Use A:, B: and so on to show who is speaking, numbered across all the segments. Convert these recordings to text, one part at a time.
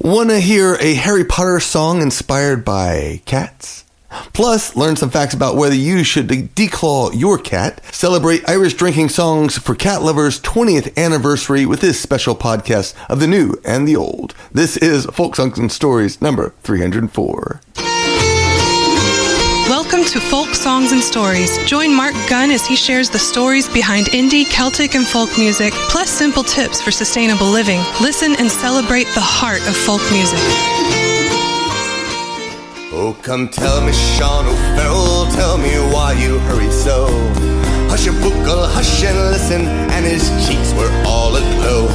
A: Want to hear a Harry Potter song inspired by cats? Plus, learn some facts about whether you should declaw your cat. Celebrate Irish drinking songs for cat lovers' 20th anniversary with this special podcast of the new and the old. This is Folk Songs and Stories number 304.
B: Welcome to Folk Songs and Stories. Join Marc Gunn as he shares the stories behind indie, Celtic, and folk music, plus simple tips for sustainable living. Listen and celebrate the heart of folk music.
C: Oh, come tell me, Sean O'Farrell, tell me why you hurry so. Hush your buckle, hush and listen, and his cheeks were all aglow.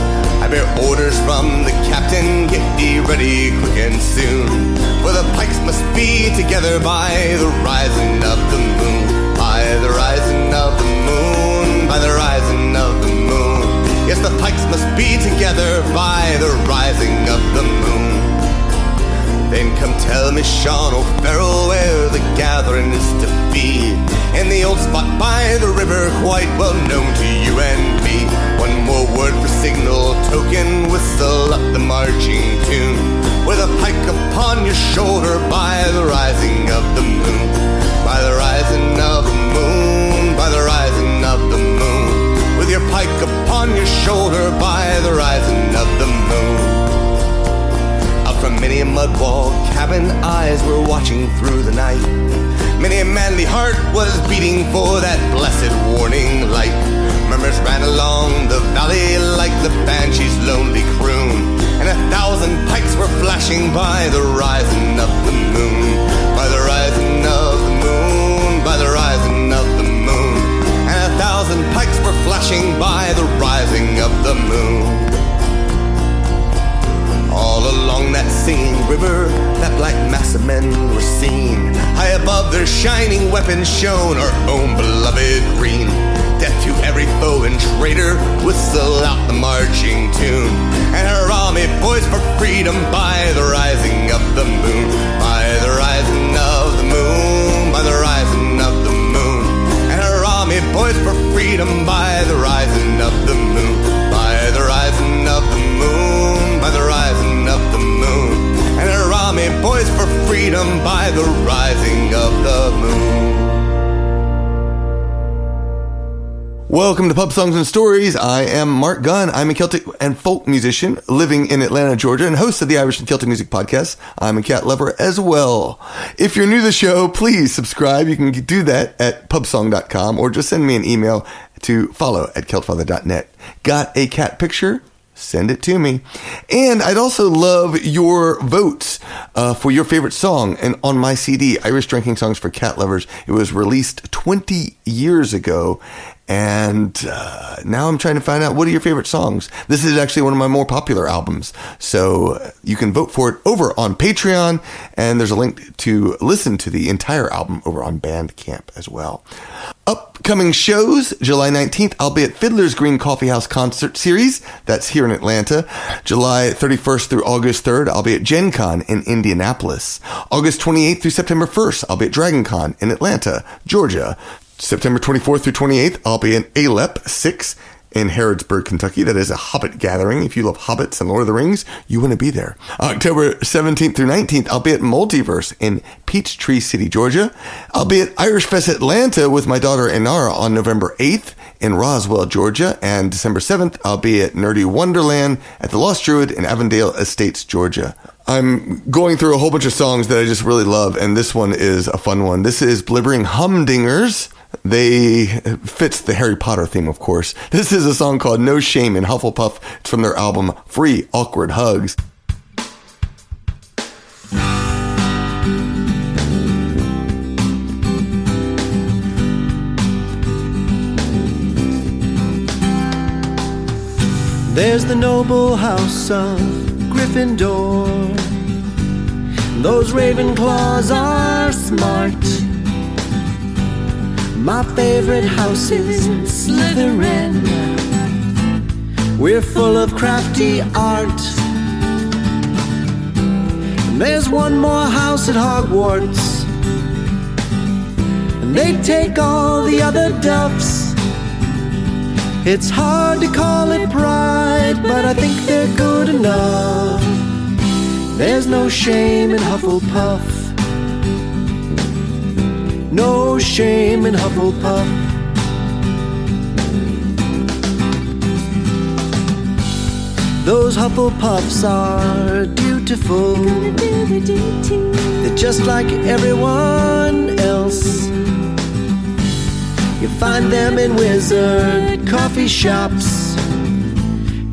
C: I bear orders from the captain, get thee ready quick and soon. For the pikes must be together by the rising of the moon. By the rising of the moon, by the rising of the moon. Yes, the pikes must be together by the rising of the moon. Then come tell me, Sean O'Farrell, where the gathering is to be. In the old spot by the river, quite well known to you and me. One more word for signal token, whistle up the marching tune. With a pike upon your shoulder by the rising of the moon. By the rising of the moon, by the rising of the moon. With your pike upon your shoulder by the rising of the moon. From many a mud wall cabin, eyes were watching through the night. Many a manly heart was beating for that blessed warning light. Murmurs ran along the valley like the banshee's lonely croon. And 1,000 pikes were flashing by the rising of the moon. By the rising of the moon, by the rising of the moon. And 1,000 pikes were flashing by the rising of the moon. All along that singing river, that black mass of men were seen. High above their shining weapons shone our own beloved green. Death to every foe and traitor, whistle out the marching tune. And her army boys for freedom by the rising of the moon. By the rising of the moon, by the rising of the moon. And her army boys for freedom by the rising of the moon. By the rising of the moon, by the rising of the moon. And her army boys for freedom by the rising of the moon.
A: Welcome to Pub Songs and Stories. I am Marc Gunn. I'm a Celtic and folk musician living in Atlanta, Georgia, and host of the Irish and Celtic Music Podcast. I'm a cat lover as well. If you're new to the show, please subscribe. You can do that at pubsong.com or just send me an email to follow@celtfather.net. Got a cat picture? Send it to me. And I'd also love your votes for your favorite song. And on my CD, Irish Drinking Songs for Cat Lovers, it was released 20 years ago. And now I'm trying to find out, what are your favorite songs? This is actually one of my more popular albums. So you can vote for it over on Patreon. And there's a link to listen to the entire album over on Bandcamp as well. Upcoming shows, July 19th, I'll be at Fiddler's Green Coffeehouse Concert Series. That's here in Atlanta. July 31st through August 3rd, I'll be at Gen Con in Indianapolis. August 28th through September 1st, I'll be at Dragon Con in Atlanta, Georgia. September 24th through 28th, I'll be in ALEP 6 in Harrodsburg, Kentucky. That is a Hobbit gathering. If you love Hobbits and Lord of the Rings, you want to be there. October 17th through 19th, I'll be at MultiVerse in Peachtree City, Georgia. I'll be at IrishFest Atlanta with my daughter Inara on November 8th in Roswell, Georgia. And December 7th, I'll be at Nerdy Wonderland at the Lost Druid in Avondale Estates, Georgia. I'm going through a whole bunch of songs that I just really love, and this one is a fun one. This is Blibbering Humdingers. They fits the Harry Potter theme, of course. This is a song called No Shame in Hufflepuff. It's from their album Free Awkward Hugs.
D: There's the noble house of Gryffindor. Those Ravenclaws are smart. My favorite house is Slytherin. We're full of crafty art. And there's one more house at Hogwarts, and they take all the other duffs. It's hard to call it pride, but I think they're good enough. no shame in Hufflepuff. No shame in Hufflepuff. Those Hufflepuffs are beautiful. They're just like everyone else. You find them in wizard coffee shops,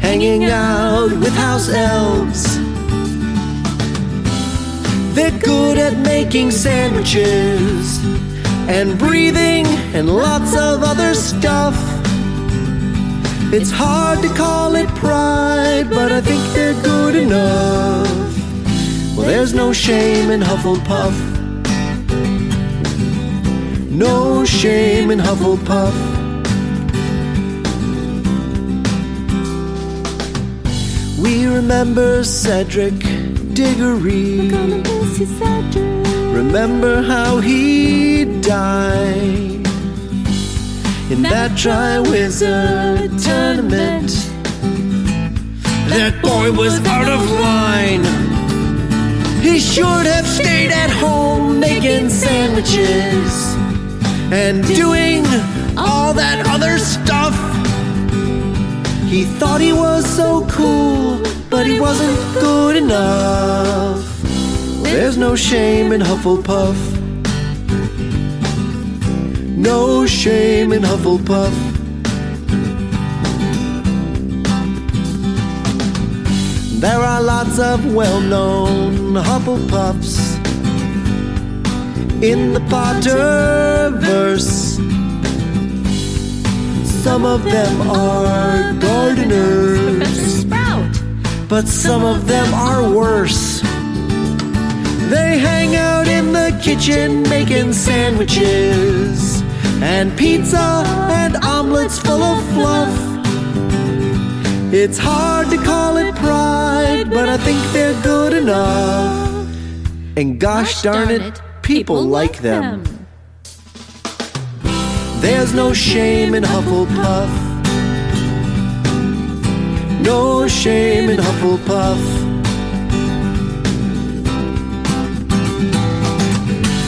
D: hanging out with house elves. They're good at making sandwiches and breathing and lots of other stuff. It's hard to call it pride, but I think they're good enough. Well, there's no shame in Hufflepuff. No shame in Hufflepuff. We remember Cedric Diggory. Remember how he died in that Triwizard tournament. That boy was out of line. He should have stayed at home making sandwiches and doing all that other stuff. He thought he was so cool, but he wasn't good enough. There's no shame in Hufflepuff. No shame in Hufflepuff. There are lots of well-known Hufflepuffs in the Potterverse. Some of them are gardeners, but some of them are worse. They hang out in the kitchen making sandwiches and pizza and omelets full of fluff. It's hard to call it pride, but I think they're good enough. And gosh darn it, people like them. There's no shame in Hufflepuff. No shame in Hufflepuff.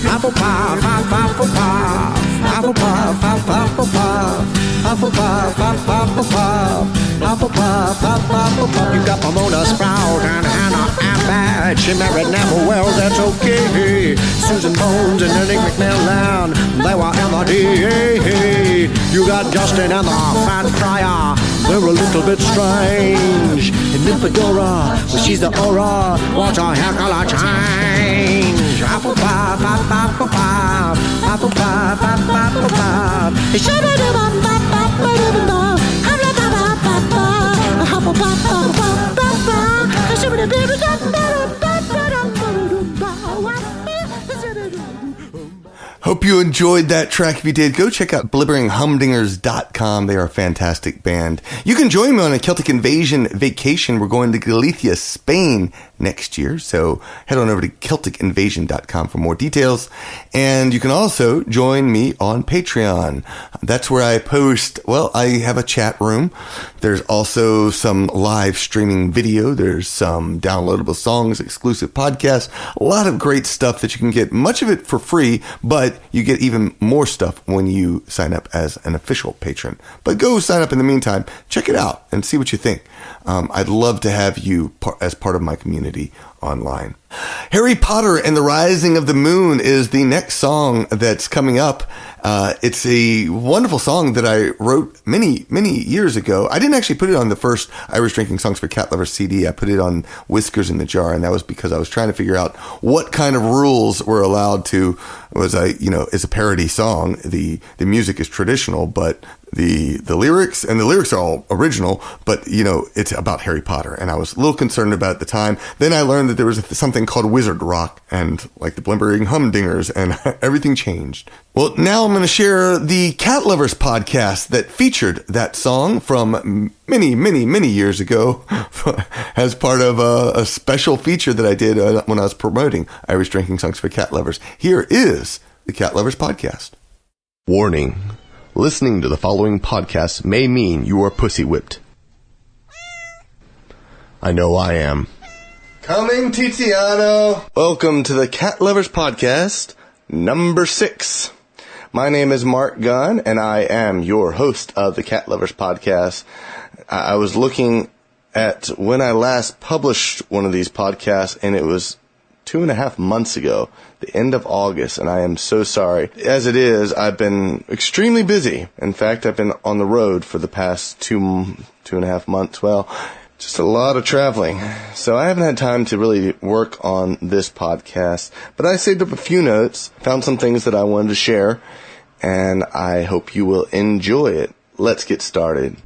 D: Hufflepuff, Hufflepuff, Hufflepuff, Hufflepuff, Hufflepuff, Hufflepuff, Hufflepuff, Hufflepuff. You got Pomona Sprout and Hannah Abad. She married Neville, well, that's okay. Susan Bones and Nick McMillan, they were in the DA. You got Justin and the Fat Friar, they're a little bit strange. And Nymphadora, well, she's the aura, what a heck of a change. Hufflepuff, Hufflepuff, Hufflepuff, Hufflepuff,
A: Hope you enjoyed that track. If you did, go check out BlibberingHumdingers.com. They are a fantastic band. You can join me on a Celtic Invasion vacation. We're going to Galicia, Spain next year. So head on over to CelticInvasion.com for more details. And you can also join me on Patreon. That's where I post, well, I have a chat room. There's also some live streaming video. There's some downloadable songs, exclusive podcasts, a lot of great stuff that you can get, much of it for free, but you get even more stuff when you sign up as an official patron. But go sign up in the meantime, check it out and see what you think. I'd love to have you as part of my community online. Harry Potter and the Rising of the Moon is the next song that's coming up. It's a wonderful song that I wrote many, many years ago. I didn't actually put it on the first Irish Drinking Songs for Cat Lovers CD. I put it on Whiskers in the Jar, and that was because I was trying to figure out what kind of rules were allowed to, it's a parody song. The music is traditional, but the lyrics are all original, but it's about Harry Potter, and I was a little concerned about it at the time. Then I learned that there was something called Wizard Rock and like the Blibbering Humdingers, and everything changed. Well, now I'm going to share the Cat Lovers podcast that featured that song from many, many, many years ago as part of a special feature that I did when I was promoting Irish Drinking Songs for Cat Lovers. Here is the Cat Lovers podcast.
C: Warning. Listening to the following podcast may mean you are pussy whipped. I know I am. Coming Tiziano. Welcome to the Cat Lovers Podcast, number 6. My name is Marc Gunn, and I am your host of the Cat Lovers Podcast. I was looking at when I last published one of these podcasts, and it was 2.5 months ago, the end of August, and I am so sorry. As it is, I've been extremely busy. In fact, I've been on the road for the past 2.5 months. Well, just a lot of traveling. So I haven't had time to really work on this podcast, but I saved up a few notes, found some things that I wanted to share, and I hope you will enjoy it. Let's get started.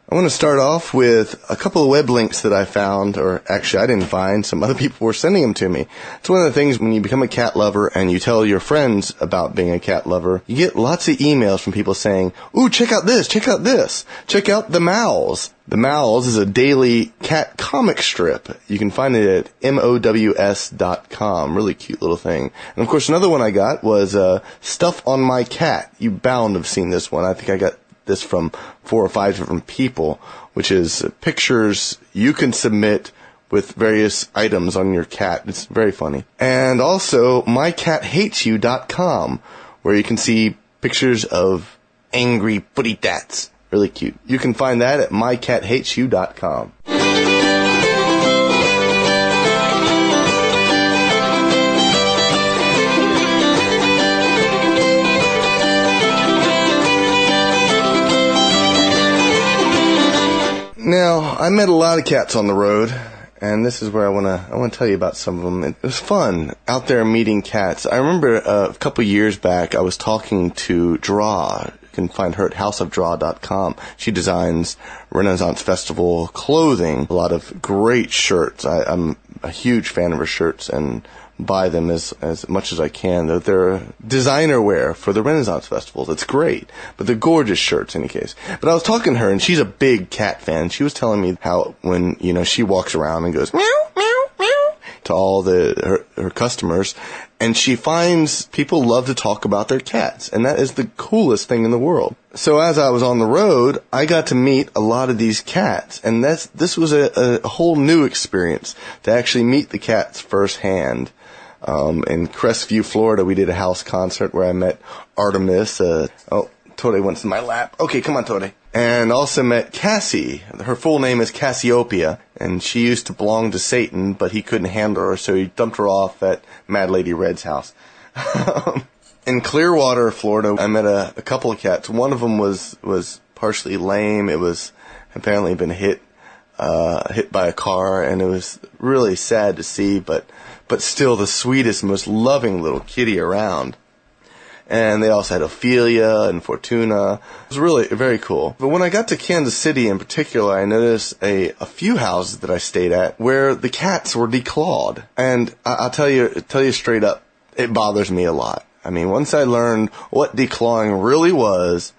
C: I want to start off with a couple of web links that I found, or actually I didn't find, some other people were sending them to me. It's one of the things when you become a cat lover and you tell your friends about being a cat lover, you get lots of emails from people saying, ooh, check out this, check out The Mowls. The Mowls is a daily cat comic strip. You can find it at MOWS.com. Really cute little thing. And of course another one I got was Stuff on My Cat. You bound to have seen this one. I think I got this from 4 or 5 different people, which is pictures you can submit with various items on your cat. It's very funny. And also mycathatesyou.com, where you can see pictures of angry footy tats. Really cute. You can find that at mycathatesyou.com. Now, I met a lot of cats on the road, and this is where I want to tell you about some of them. It was fun out there meeting cats. I remember a couple years back, I was talking to Draw. You can find her at houseofdraw.com. She designs Renaissance Festival clothing, a lot of great shirts. I'm a huge fan of her shirts and buy them as much as I can. They're designer wear for the Renaissance Festivals. It's great. But they're gorgeous shirts in any case. But I was talking to her, and she's a big cat fan. She was telling me how when, she walks around and goes meow, meow, meow to all her customers, and she finds people love to talk about their cats. And that is the coolest thing in the world. So as I was on the road, I got to meet a lot of these cats. And this was a whole new experience to actually meet the cats firsthand. In Crestview, Florida, we did a house concert where I met Artemis. Tode wants in my lap. Okay, come on, Tode. And also met Cassie. Her full name is Cassiopeia, and she used to belong to Satan, but he couldn't handle her, so he dumped her off at Mad Lady Red's house. In Clearwater, Florida, I met a couple of cats. One of them was partially lame. It was apparently been hit by a car, and it was really sad to see, but still the sweetest, most loving little kitty around. And they also had Ophelia and Fortuna. It was really very cool. But when I got to Kansas City in particular, I noticed a few houses that I stayed at where the cats were declawed. And I'll tell you straight up, it bothers me a lot. I mean, once I learned what declawing really was,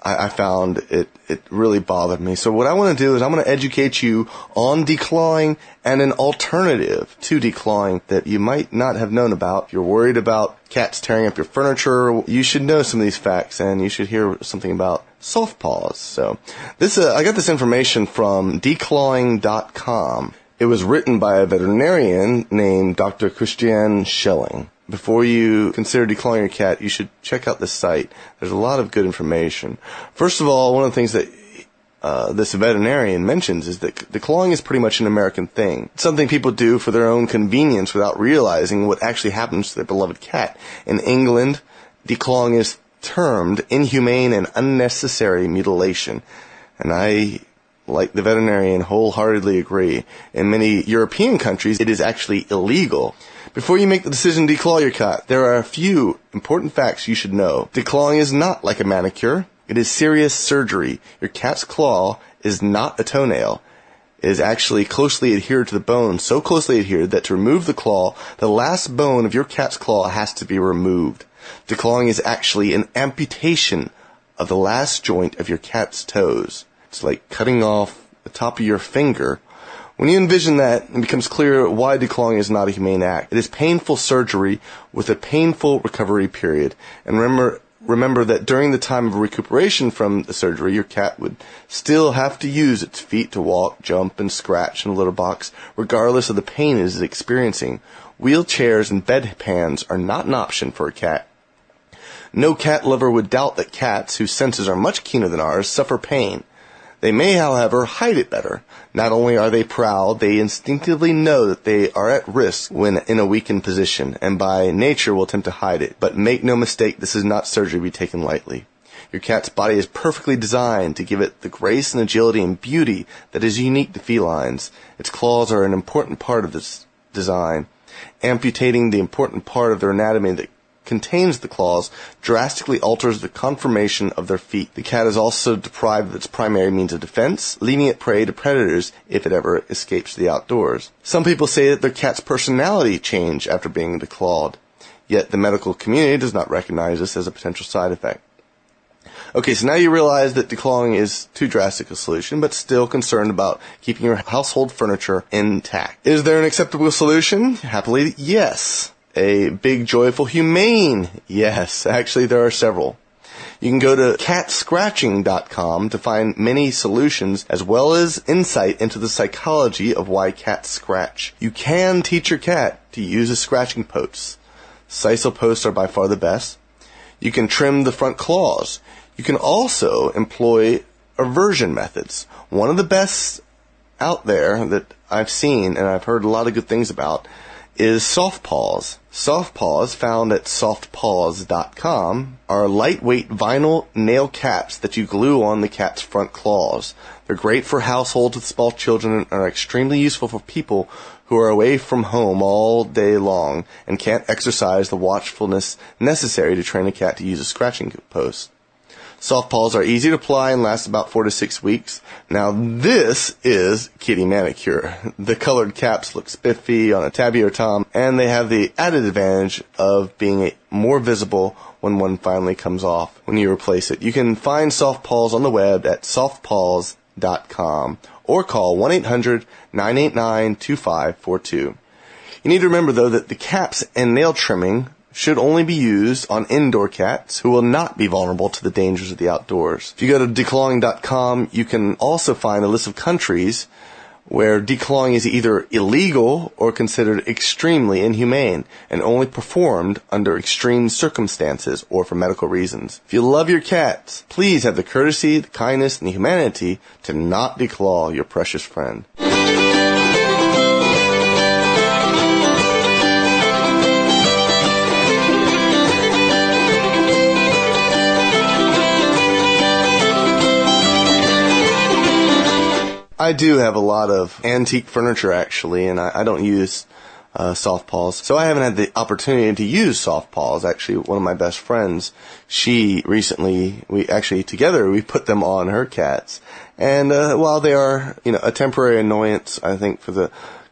C: I found it really bothered me. So what I want to do is I'm going to educate you on declawing and an alternative to declawing that you might not have known about. If you're worried about cats tearing up your furniture, you should know some of these facts, and you should hear something about soft paws. So I got this information from declawing.com. It was written by a veterinarian named Dr. Christiane Schelling. Before you consider declawing your cat, you should check out this site. There's a lot of good information. First of all, one of the things that this veterinarian mentions is that declawing is pretty much an American thing. It's something people do for their own convenience without realizing what actually happens to their beloved cat. In England, declawing is termed inhumane and unnecessary mutilation. And I, like the veterinarian, wholeheartedly agree. In many European countries, it is actually illegal. Before you make the decision to declaw your cat, there are a few important facts you should know. Declawing is not like a manicure. It is serious surgery. Your cat's claw is not a toenail. It is actually closely adhered to the bone, so closely adhered that to remove the claw, the last bone of your cat's claw has to be removed. Declawing is actually an amputation of the last joint of your cat's toes. It's like cutting off the top of your finger. When you envision that, it becomes clear why declawing is not a humane act. It is painful surgery with a painful recovery period. And remember, remember that during the time of recuperation from the surgery, your cat would still have to use its feet to walk, jump, and scratch in a litter box, regardless of the pain it is experiencing. Wheelchairs and bedpans are not an option for a cat. No cat lover would doubt that cats, whose senses are much keener than ours, suffer pain. They may, however, hide it better. Not only are they proud, they instinctively know that they are at risk when in a weakened position, and by nature will attempt to hide it. But make no mistake, this is not surgery to be taken lightly. Your cat's body is perfectly designed to give it the grace and agility and beauty that is unique to felines. Its claws are an important part of this design. Amputating the important part of their anatomy that contains the claws drastically alters the conformation of their feet. The cat is also deprived of its primary means of defense, leaving it prey to predators if it ever escapes the outdoors. Some people say that their cat's personality changed after being declawed, yet the medical community does not recognize this as a potential side effect. Okay, so now you realize that declawing is too drastic a solution, but still concerned about keeping your household furniture intact. Is there an acceptable solution? Happily, yes. A big, joyful, humane yes. Actually, there are several. You can go to catscratching.com to find many solutions as well as insight into the psychology of why cats scratch. You can teach your cat to use a scratching post. Sisal posts are by far the best. You can trim the front claws. You can also employ aversion methods. One of the best out there that I've seen and I've heard a lot of good things about is soft paws. Soft paws, found at softpaws.com, are lightweight vinyl nail caps that you glue on the cat's front claws. They're great for households with small children and are extremely useful for people who are away from home all day long and can't exercise the watchfulness necessary to train a cat to use a scratching post. Soft paws are easy to apply and last about 4 to 6 weeks. Now this is kitty manicure. The colored caps look spiffy on a Tabby or Tom, and they have the added advantage of being more visible when one finally comes off when you replace it. You can find soft paws on the web at softpaws.com or call 1-800-989-2542. You need to remember, though, that the caps and nail trimming should only be used on indoor cats who will not be vulnerable to the dangers of the outdoors. If you go to declawing.com, you can also find a list of countries where declawing is either illegal or considered extremely inhumane and only performed under extreme circumstances or for medical reasons. If you love your cats, please have the courtesy, the kindness, and the humanity to not declaw your precious friend. I do have a lot of antique furniture, actually, and I don't use soft paws. So I haven't had the opportunity to use soft paws. Actually, one of my best friends, she recently, we put them on her cats. And while they are, a temporary annoyance, I think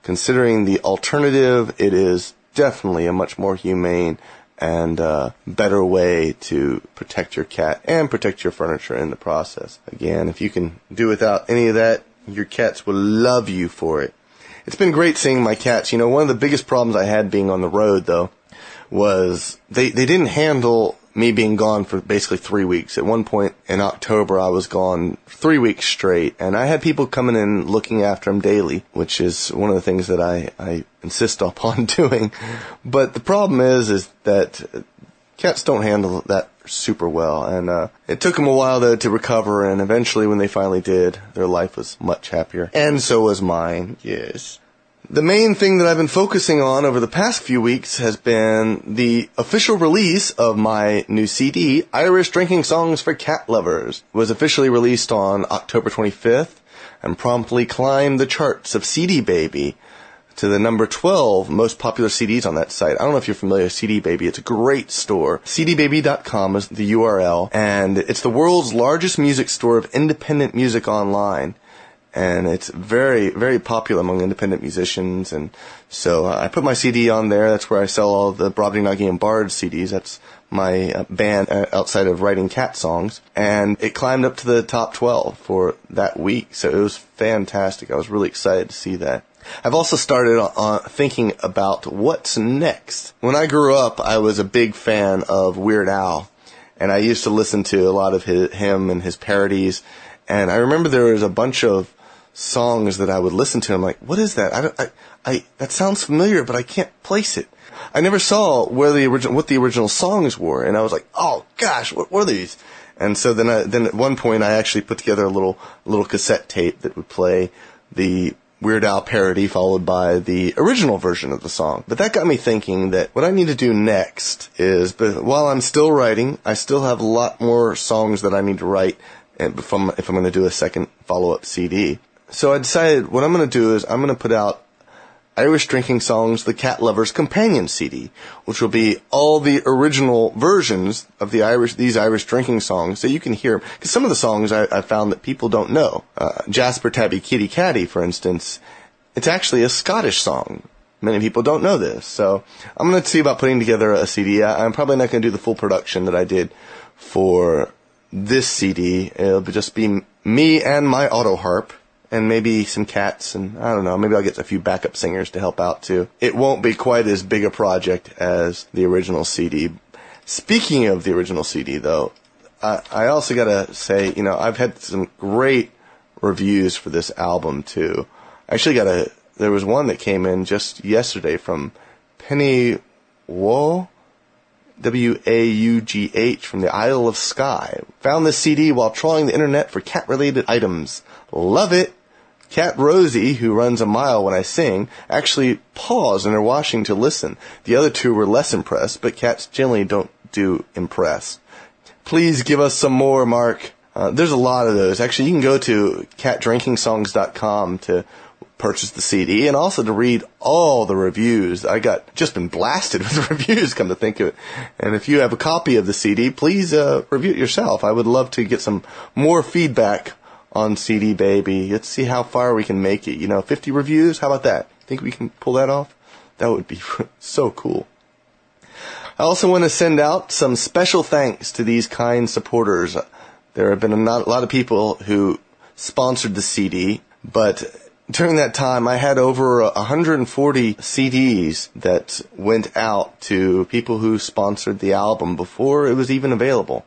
C: considering the alternative, it is definitely a much more humane and better way to protect your cat and protect your furniture in the process. Again, if you can do without any of that, your cats will love you for it. It's been great seeing my cats. One of the biggest problems I had being on the road, though, was they didn't handle me being gone for basically 3 weeks. At one point in October, I was gone 3 weeks straight, and I had people coming in looking after them daily, which is one of the things that I insist upon doing. But the problem is that cats don't handle that super well, and it took them a while to recover, and eventually when they finally did, their life was much happier. And so was mine, yes. The main thing that I've been focusing on over the past few weeks has been the official release of my new CD, Irish Drinking Songs for Cat Lovers. It was officially released on October 25th and promptly climbed the charts of CD Baby to the number 12 most popular CDs on that site. I don't know if you're familiar with CD Baby. It's a great store. cdbaby.com is the URL, and it's the world's largest music store of independent music online. And it's very, very popular among independent musicians. And so I put my CD on there. That's where I sell all the Brobdingnagian and Bard CDs. That's my band outside of writing cat songs. And it climbed up to the top 12 for that week. So it was fantastic. I was really excited to see that. I've also started thinking about what's next. When I grew up, I was a big fan of Weird Al. And I used to listen to a lot of him and his parodies. And I remember there was a bunch of songs that I would listen to. I'm like, what is that? That sounds familiar, but I can't place it. I never saw what the original songs were. And I was like, oh gosh, what were these? And so then at one point I actually put together a little cassette tape that would play the Weird Al parody followed by the original version of the song. But that got me thinking that what I need to do next is, but while I'm still writing, I still have a lot more songs that I need to write if I'm going to do a second follow-up CD. So I decided what I'm going to do is I'm going to put out Irish Drinking Songs, the Cat Lover's Companion CD, which will be all the original versions of these Irish drinking songs, so you can hear them. Because some of the songs I found that people don't know. Jasper Tabby Kitty Catty, for instance, it's actually a Scottish song. Many people don't know this. So I'm going to see about putting together a CD. I'm probably not going to do the full production that I did for this CD. It'll just be me and my auto harp. And maybe some cats, and I don't know, maybe I'll get a few backup singers to help out too. It won't be quite as big a project as the original CD. Speaking of the original CD, though, I also gotta say, I've had some great reviews for this album too. Actually there was one that came in just yesterday from Penny Waugh, W-A-U-G-H, from the Isle of Skye. Found this CD while trawling the internet for cat-related items. Love it! Cat Rosie, who runs a mile when I sing, actually paused in her washing to listen. The other two were less impressed, but cats generally don't do impress. Please give us some more, Mark. There's a lot of those. Actually, you can go to catdrinkingsongs.com to purchase the CD and also to read all the reviews. I got just been blasted with reviews, come to think of it. And if you have a copy of the CD, please review it yourself. I would love to get some more feedback on CD Baby. Let's see how far we can make it. 50 reviews? How about that? Think we can pull that off? That would be so cool. I also want to send out some special thanks to these kind supporters. There have been a lot of people who sponsored the CD, but during that time I had over 140 CDs that went out to people who sponsored the album before it was even available.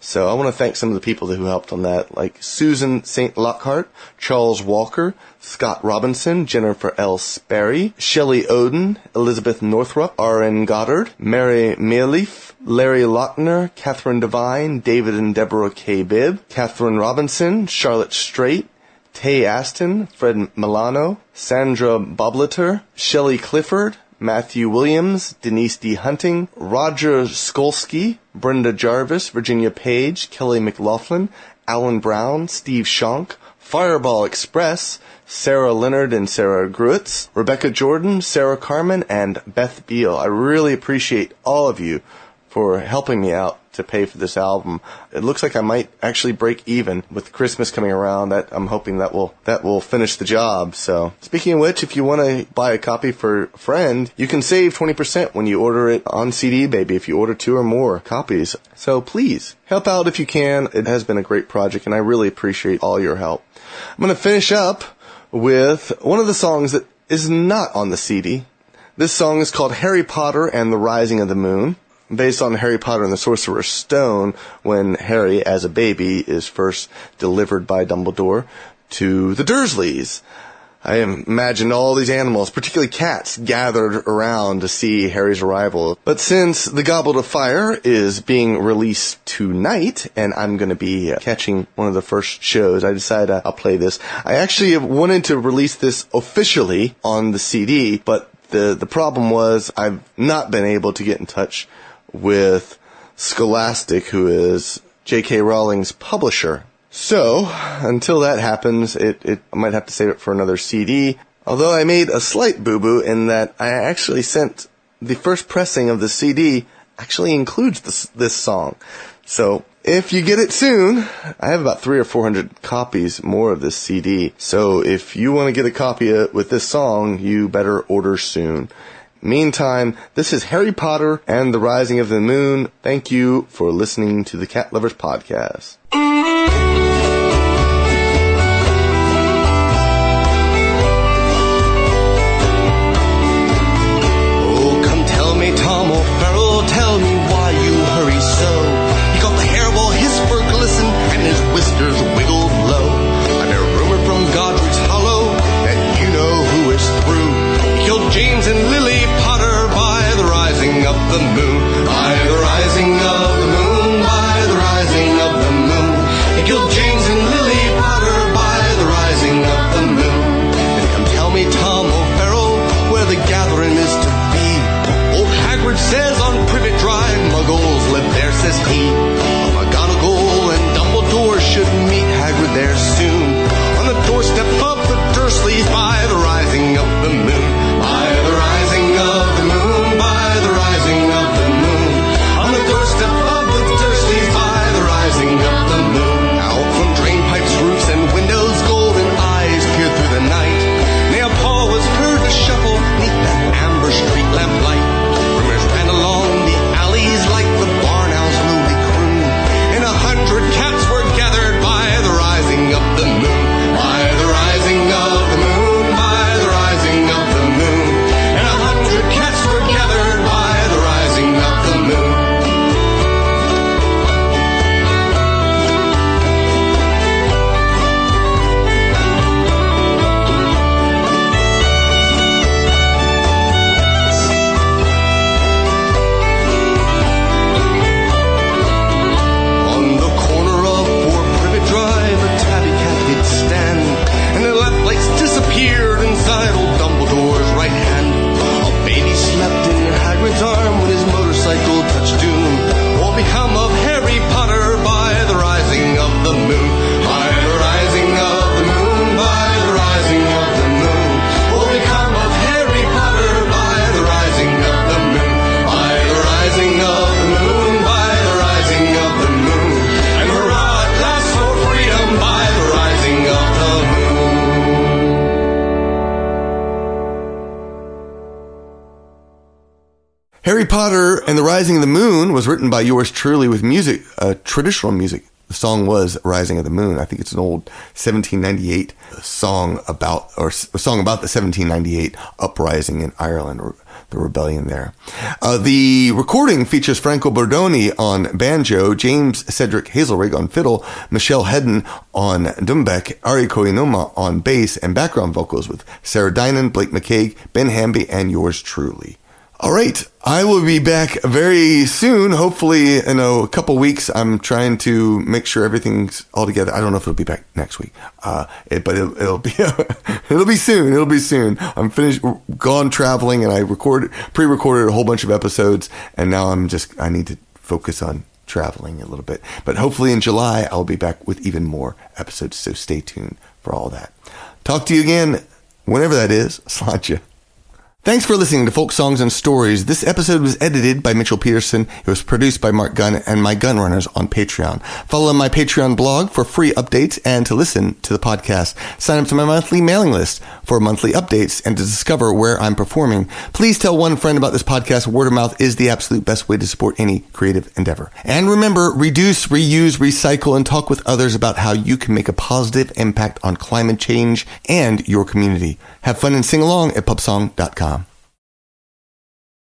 C: So I want to thank some of the people who helped on that, like Susan St. Lockhart, Charles Walker, Scott Robinson, Jennifer L. Sperry, Shelley Oden, Elizabeth Northrup, R.N. Goddard, Mary Mealeaf, Larry Lochner, Catherine Devine, David and Deborah K. Bibb, Catherine Robinson, Charlotte Strait, Tay Aston, Fred Milano, Sandra Bobleter, Shelley Clifford, Matthew Williams, Denise D. Hunting, Roger Skolsky, Brenda Jarvis, Virginia Page, Kelly McLaughlin, Alan Brown, Steve Schonk, Fireball Express, Sarah Leonard and Sarah Gruitz, Rebecca Jordan, Sarah Carmen, and Beth Beal. I really appreciate all of you for helping me out to pay for this album. It looks like I might actually break even with Christmas coming around. That I'm hoping that will finish the job. So, speaking of which, if you want to buy a copy for a friend, you can save 20% when you order it on CD Baby if you order 2 or more copies. So please, help out if you can. It has been a great project, and I really appreciate all your help. I'm going to finish up with one of the songs that is not on the CD. This song is called Harry Potter and the Rising of the Moon, based on Harry Potter and the Sorcerer's Stone, when Harry, as a baby, is first delivered by Dumbledore to the Dursleys. I imagined all these animals, particularly cats, gathered around to see Harry's arrival. But since The Goblet of Fire is being released tonight, and I'm going to be catching one of the first shows, I decided I'll play this. I actually wanted to release this officially on the CD, but the problem was I've not been able to get in touch with Scholastic, who is J.K. Rowling's publisher. So, until that happens, I might have to save it for another CD. Although I made a slight boo-boo in that I actually sent the first pressing of the CD actually includes this song. So, if you get it soon, I have about 300 or 400 copies more of this CD. So, if you want to get a copy with this song, you better order soon. Meantime, this is Harry Potter and the Rising of the Moon. Thank you for listening to the Cat Lovers Podcast. Oh, come tell me, Tom O'Farrell, tell me why you hurry so. You got
A: and The Rising of the Moon was written by yours truly with music, traditional music. The song was Rising of the Moon. I think it's an old 1798 song about the 1798 uprising in Ireland, or the rebellion there. The recording features Franco Bordoni on banjo, James Cedric Hazelrig on fiddle, Michelle Hedden on dumbek, Ari Koinoma on bass, and background vocals with Sarah Dinan, Blake McCaig, Ben Hamby, and yours truly. All right, I will be back very soon. Hopefully, in a couple weeks. I'm trying to make sure everything's all together. I don't know if it'll be back next week, but it'll be it'll be soon. It'll be soon. I'm gone traveling, and I pre-recorded a whole bunch of episodes, and now I need to focus on traveling a little bit. But hopefully, in July, I'll be back with even more episodes. So stay tuned for all that. Talk to you again whenever that is. Sláinte. Thanks for listening to Folk Songs and Stories. This episode was edited by Mitchell Peterson. It was produced by Marc Gunn and my Gun Runners on Patreon. Follow my Patreon blog for free updates and to listen to the podcast. Sign up to my monthly mailing list for monthly updates and to discover where I'm performing. Please tell one friend about this podcast. Word of mouth is the absolute best way to support any creative endeavor. And remember, reduce, reuse, recycle, and talk with others about how you can make a positive impact on climate change and your community. Have fun and sing along at pubsong.com.